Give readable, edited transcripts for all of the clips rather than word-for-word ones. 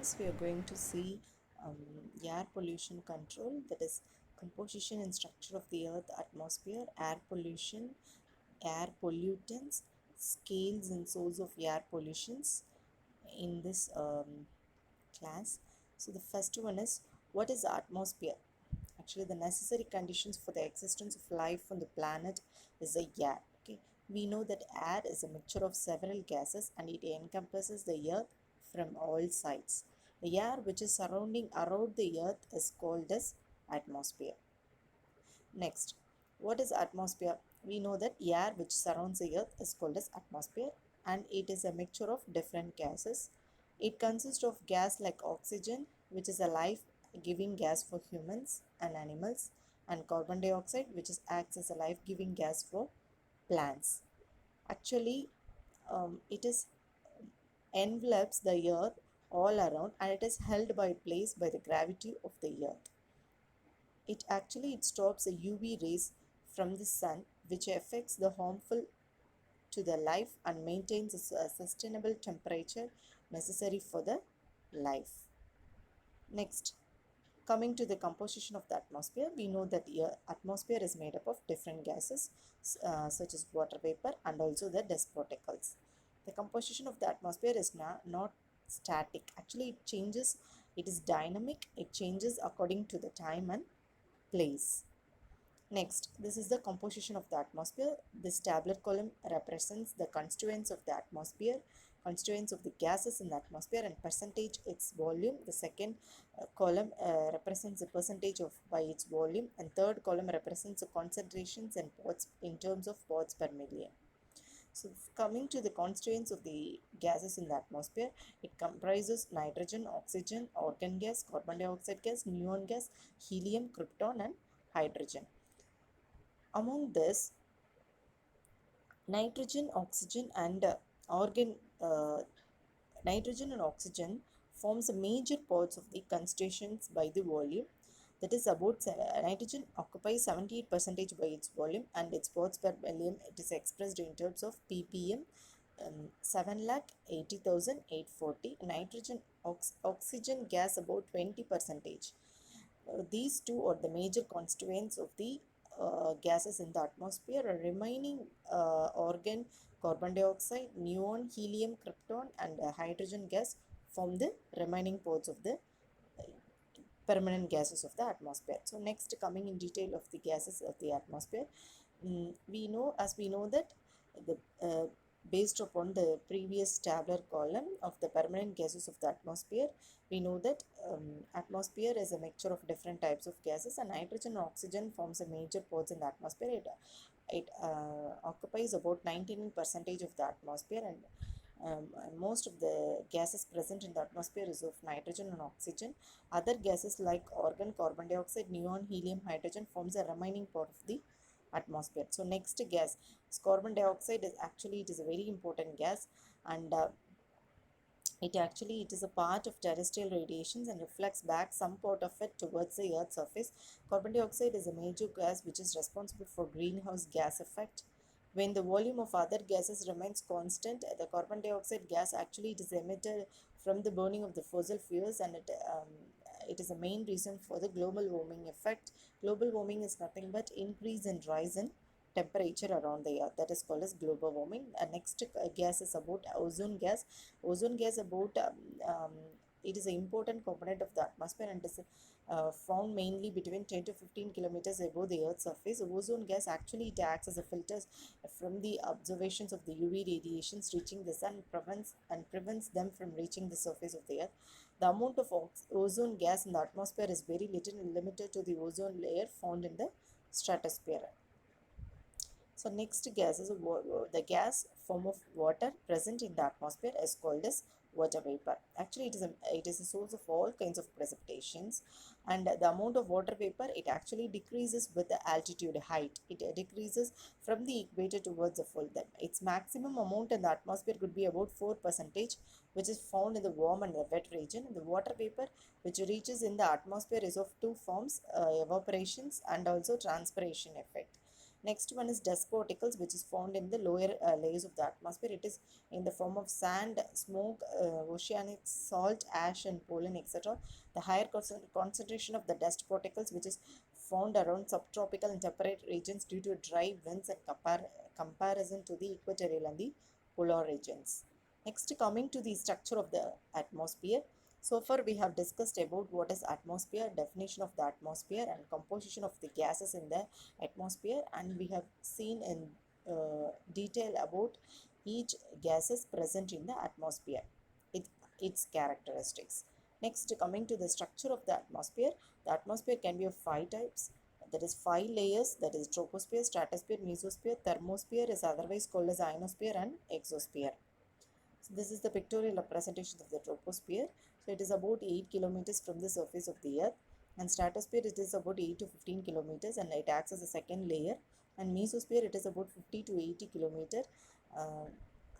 We are going to see air pollution control, that is composition and structure of the earth atmosphere, air pollution, air pollutants, scales and source of air pollutions in this class. So the first one is, what is atmosphere? Actually, the necessary conditions for the existence of life on the planet is the air. Okay, we know that air is a mixture of several gases and it encompasses the earth from all sides. The air which is surrounding around the earth is called as atmosphere. Next, what is atmosphere? We know that air which surrounds the earth is called as atmosphere, and it is a mixture of different gases. It consists of gas like oxygen, which is a life giving gas for humans and animals, and carbon dioxide, which acts as a life giving gas for plants. Actually, it is envelops the earth all around, and it is held by place by the gravity of the earth. It stops the UV rays from the sun, which affects the harmful to the life and maintains a sustainable temperature necessary for the life. Next, coming to the composition of the atmosphere, we know that the atmosphere is made up of different gases such as water vapor and also the dust particles. The composition of the atmosphere is not static. Actually, it changes. It is dynamic. It changes according to the time and place. Next, this is the composition of the atmosphere. This tabular column represents the constituents of the atmosphere, constituents of the gases in the atmosphere and percentage its volume. The second column represents the percentage of by its volume, and third column represents the concentrations and parts in terms of parts per million. So coming to the constituents of the gases in the atmosphere, it comprises nitrogen, oxygen, argon gas, carbon dioxide gas, neon gas, helium, krypton and hydrogen. Among this, nitrogen, oxygen, and organ nitrogen and oxygen forms a major parts of the constituents by the volume. That is about nitrogen occupies 78 percentage by its volume and its parts per million. It is expressed in terms of ppm, 7,80,840. Nitrogen oxygen gas about 20 percentage. These two are the major constituents of the gases in the atmosphere. Remaining organ, carbon dioxide, neon, helium, krypton, and hydrogen gas form the remaining parts of the permanent gases of the atmosphere. So next, coming in detail of the gases of the atmosphere, we know that the based upon the previous tabular column of the permanent gases of the atmosphere, we know that atmosphere is a mixture of different types of gases, and nitrogen and oxygen forms a major parts in the atmosphere. It occupies about 99 percentage of the atmosphere, and most of the gases present in the atmosphere is of nitrogen and oxygen. Other gases like argon, carbon dioxide, neon, helium, hydrogen forms a remaining part of the atmosphere. So next gas, carbon dioxide it is a very important gas, and it is a part of terrestrial radiations and reflects back some part of it towards the earth's surface. Carbon dioxide is a major gas which is responsible for greenhouse gas effect. When the volume of other gases remains constant, the carbon dioxide gas it is emitted from the burning of the fossil fuels, and it is a main reason for the global warming effect. Global warming is nothing but increase and rise in temperature around the earth. That is called as global warming. Next gas is about ozone gas. Ozone gas about it is an important component of the atmosphere and is found mainly between 10 to 15 kilometers above the earth's surface. Ozone gas it acts as a filter from the observations of the UV radiations reaching the sun, prevents them from reaching the surface of the earth. The amount of ozone gas in the atmosphere is very little and limited to the ozone layer found in the stratosphere. So next gas is the gas form of water present in the atmosphere is called as water vapor. Actually, it is a source of all kinds of precipitations, and the amount of water vapor it actually decreases with the altitude height. It decreases from the equator towards the full depth. Its maximum amount in the atmosphere could be about 4 percentage, which is found in the warm and the wet region. The water vapor which reaches in the atmosphere is of two forms: evaporations and also transpiration effect. Next one is dust particles, which is found in the lower layers of the atmosphere. It is in the form of sand, smoke, oceanic salt, ash, and pollen, etc. The higher concentration of the dust particles, which is found around subtropical and temperate regions due to dry winds and comparison to the equatorial and the polar regions. Next, coming to the structure of the atmosphere. So far, we have discussed about what is atmosphere, definition of the atmosphere, and composition of the gases in the atmosphere, and we have seen in detail about each gases present in the atmosphere, it, its characteristics. Next, coming to the structure of the atmosphere can be of five types. That is five layers. That is troposphere, stratosphere, mesosphere, thermosphere is otherwise called as ionosphere, and exosphere. So this is the pictorial representation of the troposphere. So it is about 8 kilometers from the surface of the earth, and stratosphere it is about 8 to 15 kilometers, and it acts as a second layer, and mesosphere it is about 50 to 80 kilometer, uh,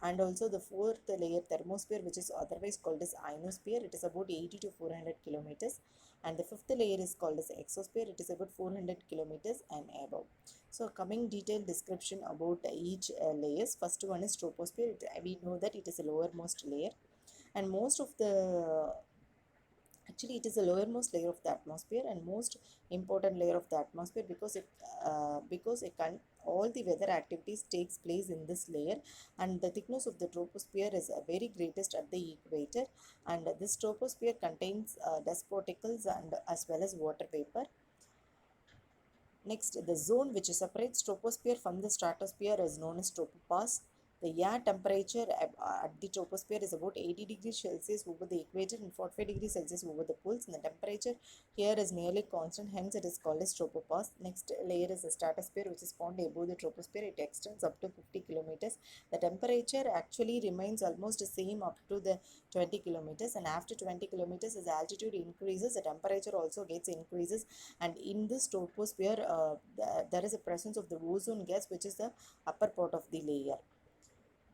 and also the fourth layer thermosphere, which is otherwise called as ionosphere, it is about 80 to 400 kilometers, and the fifth layer is called as exosphere, it is about 400 kilometers and above. So coming detailed description about each layers. First one is troposphere. We know that it is a lowermost layer, and most of the actually it is the lowermost layer of the atmosphere and most important layer of the atmosphere, because all the weather activities takes place in this layer, and the thickness of the troposphere is very greatest at the equator, and this troposphere contains dust particles and as well as water vapor. Next, the zone which separates troposphere from the stratosphere is known as tropopause. The air temperature at the troposphere is about 80 degrees Celsius over the equator and 45 degrees Celsius over the poles, and the temperature here is nearly constant, hence it is called as tropopause. Next layer is the stratosphere, which is found above the troposphere. It extends up to 50 kilometers. The temperature actually remains almost the same up to the 20 kilometers, and after 20 kilometers as altitude increases, the temperature also gets increases, and in this troposphere there is a presence of the ozone gas, which is the upper part of the layer.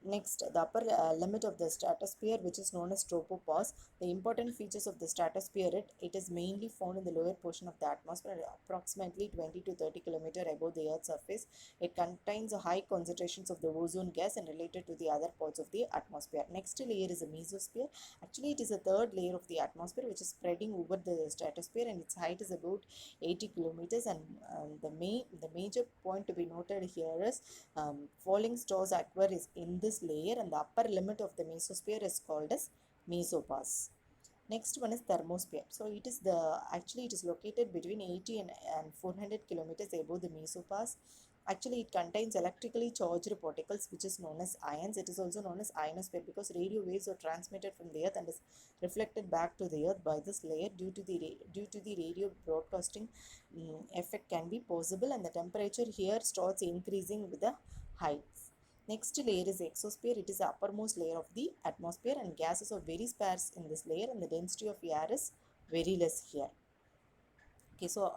Next, the upper limit of the stratosphere, which is known as tropopause. The important features of the stratosphere, it is mainly found in the lower portion of the atmosphere, approximately 20 to 30 kilometers above the Earth's surface. It contains a high concentrations of the ozone gas and related to the other parts of the atmosphere. Next layer is a mesosphere. Actually, it is a third layer of the atmosphere, which is spreading over the stratosphere, and its height is about 80 kilometers. And the major point to be noted here is falling stars occur is in this layer, and the upper limit of the mesosphere is called as mesopause. Next one is thermosphere. So it is located between 80 and 400 kilometers above the mesopause. Actually, it contains electrically charged particles, which is known as ions. It is also known as ionosphere because radio waves are transmitted from the earth and is reflected back to the earth by this layer. Due to the radio broadcasting effect can be possible, and the temperature here starts increasing with the heights. Next layer is exosphere. It is the uppermost layer of the atmosphere, and gases are very sparse in this layer, and the density of air is very less here. Okay, so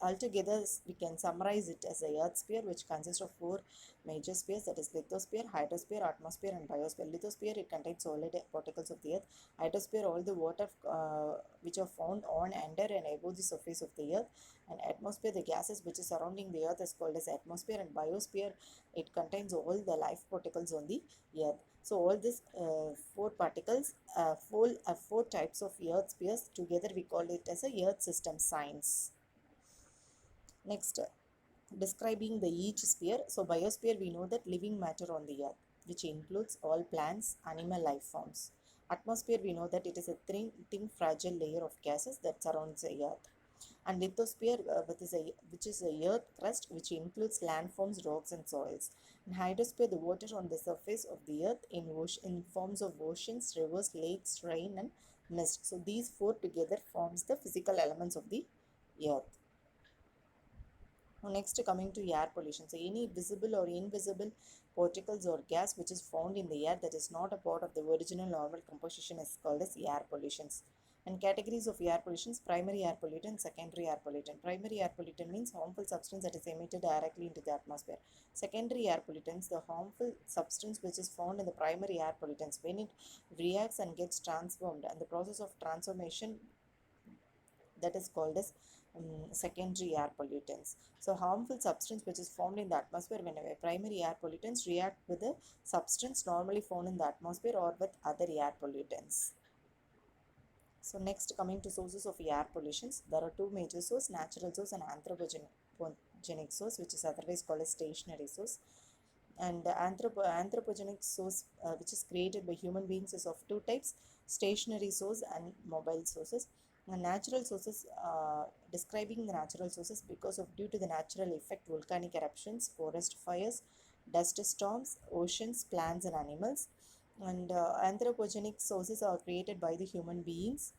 altogether we can summarize it as a earth sphere, which consists of four major spheres, that is lithosphere, hydrosphere, atmosphere, and biosphere. Lithosphere, it contains solid particles of the earth. Hydrosphere, all the water which are found on, under, and above the surface of the earth. And atmosphere, the gases which is surrounding the earth is called as atmosphere. And biosphere, it contains all the life particles on the earth. So all these four types of earth spheres together we call it as a earth system science. Next, describing the each sphere. So biosphere, we know that living matter on the earth, which includes all plants, animal life forms. Atmosphere, we know that it is a thin fragile layer of gases that surrounds the earth. And lithosphere, which is a earth crust, which includes landforms, rocks, and soils. And hydrosphere, the water on the surface of the earth in forms of oceans, rivers, lakes, rain, and mist. So these four together forms the physical elements of the earth. Now next, coming to air pollution. So any visible or invisible particles or gas which is found in the air that is not a part of the original normal composition is called as air pollutions. And categories of air pollutions: primary air pollutant, secondary air pollutant. Primary air pollutant means harmful substance that is emitted directly into the atmosphere. Secondary air pollutants, the harmful substance which is found in the primary air pollutants when it reacts and gets transformed, and the process of transformation, that is called as secondary air pollutants. So harmful substance which is formed in the atmosphere when primary air pollutants react with the substance normally found in the atmosphere or with other air pollutants. So next, coming to sources of air pollutions, there are two major sources, natural source and anthropogenic source, which is otherwise called a stationary source. And the anthropogenic source, which is created by human beings, is of two types: stationary source and mobile sources. And natural sources, describing the natural sources because of due to the natural effect, volcanic eruptions, forest fires, dust storms, oceans, plants and animals. And anthropogenic sources are created by the human beings.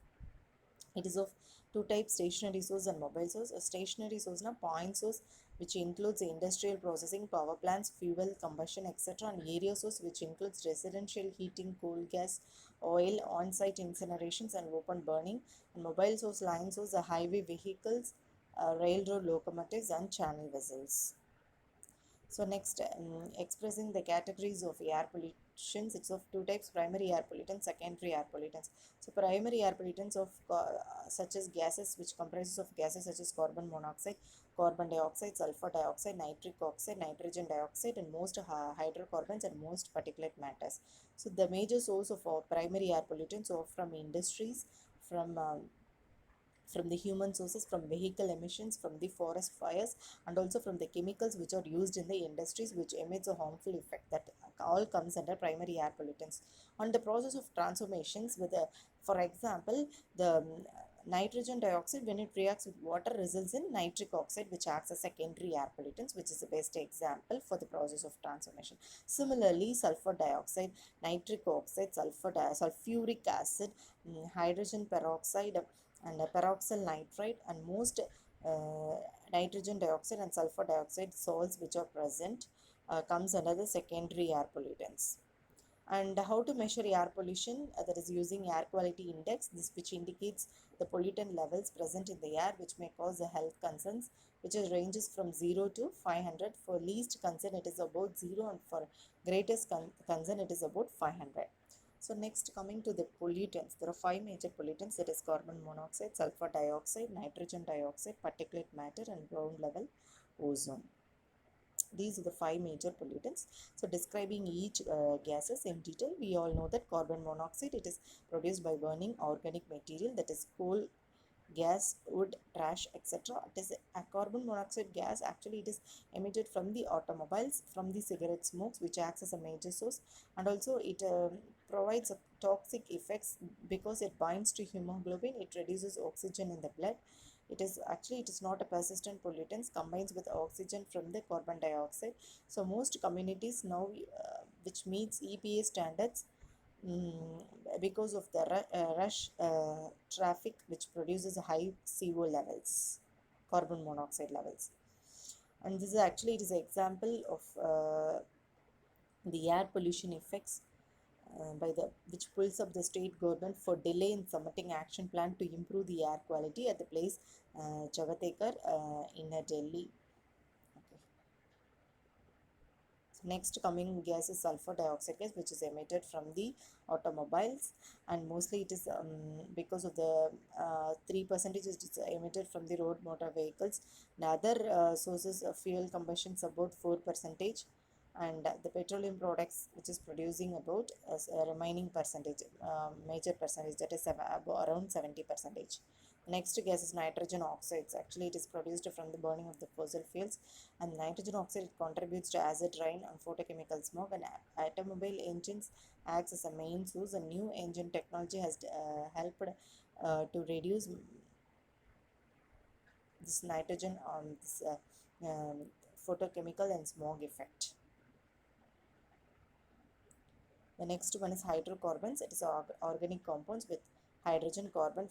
It is of two types: stationary source and mobile source. A stationary source na point source, which includes industrial processing, power plants, fuel combustion, etc., and area source, which includes residential heating, coal gas, oil, on-site incinerations, and open burning. And mobile source, line source, are highway vehicles, railroad locomotives, and channel vessels. So next, expressing the categories of air pollutions, it's of two types: primary air pollutants, secondary air pollutants. So primary air pollutants of such as gases, which comprises of gases such as carbon monoxide, carbon dioxide, sulfur dioxide, nitric oxide, nitrogen dioxide, and most hydrocarbons and most particulate matters. So the major source of primary air pollutants are from industries, from from the human sources, from vehicle emissions, from the forest fires, and also from the chemicals which are used in the industries which emits a harmful effect. That all comes under primary air pollutants. On the process of transformations with for example, the nitrogen dioxide, when it reacts with water, results in nitric oxide, which acts as secondary air pollutants, which is the best example for the process of transformation. Similarly, sulfur dioxide, nitric oxide, sulfuric acid, hydrogen peroxide, and peroxyl nitride, and most nitrogen dioxide and sulfur dioxide salts which are present comes under the secondary air pollutants. And how to measure air pollution? That is using air quality index, this which indicates the pollutant levels present in the air which may cause the health concerns, which is ranges from 0 to 500. For least concern it is about 0, and for greatest concern it is about 500. So next, coming to the pollutants, there are five major pollutants, that is carbon monoxide, sulfur dioxide, nitrogen dioxide, particulate matter, and ground level ozone. These are the five major pollutants. So describing each gases in detail, we all know that carbon monoxide, it is produced by burning organic material, that is coal, gas, wood, trash, etc. It is a carbon monoxide gas. Actually, it is emitted from the automobiles, from the cigarette smokes, which acts as a major source, and also it provides a toxic effects because it binds to hemoglobin. It reduces oxygen in the blood. It is not a persistent pollutant, combines with oxygen from the carbon dioxide. So most communities now which meets EPA standards, because of the rush traffic which produces high CO levels, carbon monoxide levels. And this is actually, it is an example of the air pollution effects by the which pulls up the state government for delay in submitting action plan to improve the air quality at the place Javatekar in Delhi. Okay. Next coming gas is sulfur dioxide gas, which is emitted from the automobiles, and mostly it is because of the 3% is emitted from the road motor vehicles. The other sources of fuel combustions about 4%, and the petroleum products which is producing about a remaining percentage, major percentage, that is around 70%. Next gas is nitrogen oxides. Actually, it is produced from the burning of the fossil fuels, and nitrogen oxide contributes to acid rain and photochemical smoke, and automobile engines acts as a main source. A new engine technology has helped to reduce this nitrogen on this photochemical and smog effect. The next one is hydrocarbons. It is organic compounds with hydrogen carbon.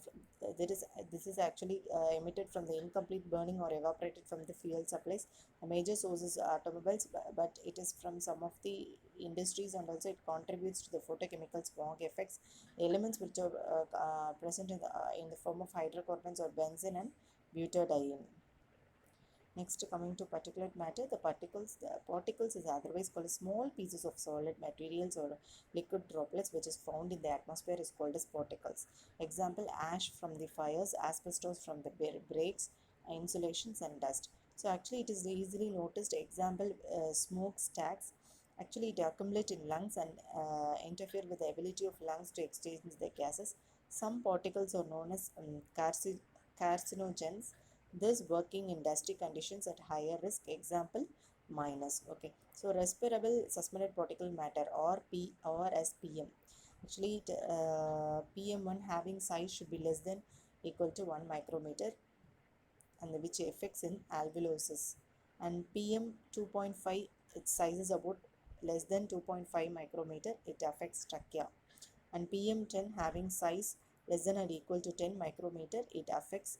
This is actually emitted from the incomplete burning or evaporated from the fuel supplies. The major source is automobiles, but it is from some of the industries, and also it contributes to the photochemical smog effects. Elements which are present in the form of hydrocarbons or benzene and butadiene. Next, coming to particulate matter, the particles is otherwise called small pieces of solid materials or liquid droplets which is found in the atmosphere is called as particles. Example: ash from the fires, asbestos from the brakes, insulations and dust. So actually it is easily noticed. Example, smokestacks. Actually it accumulate in lungs and interfere with the ability of lungs to exchange the gases. Some particles are known as carcinogens, thus working in dusty conditions at higher risk. Example, minus. Okay, so respirable suspended particle matter, or PM. Actually PM1 having size should be less than equal to 1 micrometer, and which affects in alveolosis. And PM 2.5, its size is about less than 2.5 micrometer, it affects trachea. And PM10 having size less than or equal to 10 micrometer, it affects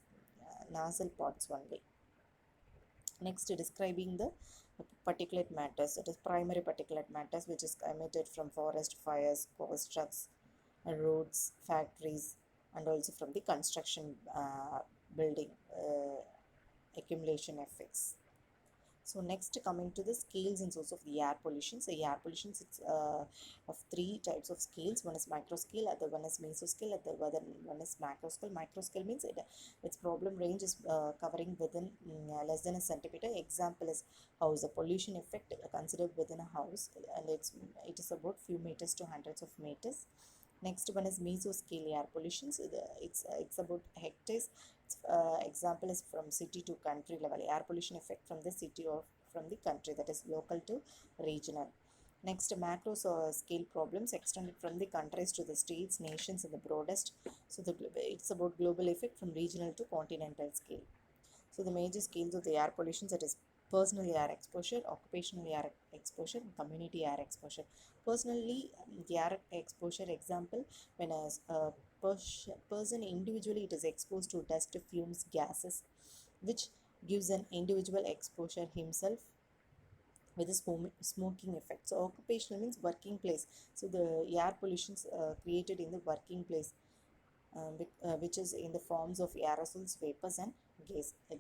nasal parts only. Next, describing the particulate matters, that is primary particulate matters, which is emitted from forest fires, coast trucks, roads, factories, and also from the construction building accumulation effects. So next, coming to the scales and source of the air pollution. So air pollution is of three types of scales. One is micro scale, other one is mesoscale, other one is macro scale. Micro scale means its problem range is covering within less than a centimeter. Example is house. The pollution effect considered within a house, and it is about few meters to hundreds of meters. Next one is mesoscale air pollution. So it's about hectares. Example is from city to country level. Air pollution effect from the city or from the country, that is local to regional. Next, macro scale problems extended from the countries to the states, nations, and the broadest. So it's about global effect from regional to continental scale. So the major scales of the air pollution, that is personal air exposure, occupational air exposure, and community air exposure. Personally, the air exposure example, when a person individually it is exposed to dust, fumes, gases, which gives an individual exposure himself with a smoking effect. So occupational means working place. So the air pollution created in the working place, which is in the forms of aerosols, vapors, and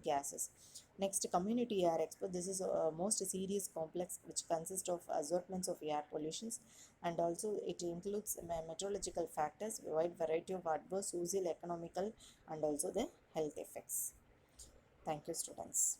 gases. Next, community air exposure. This is a most serious complex which consists of assortments of air pollutions, and also it includes meteorological factors, wide variety of adverse social, economical, and also the health effects. Thank you, students.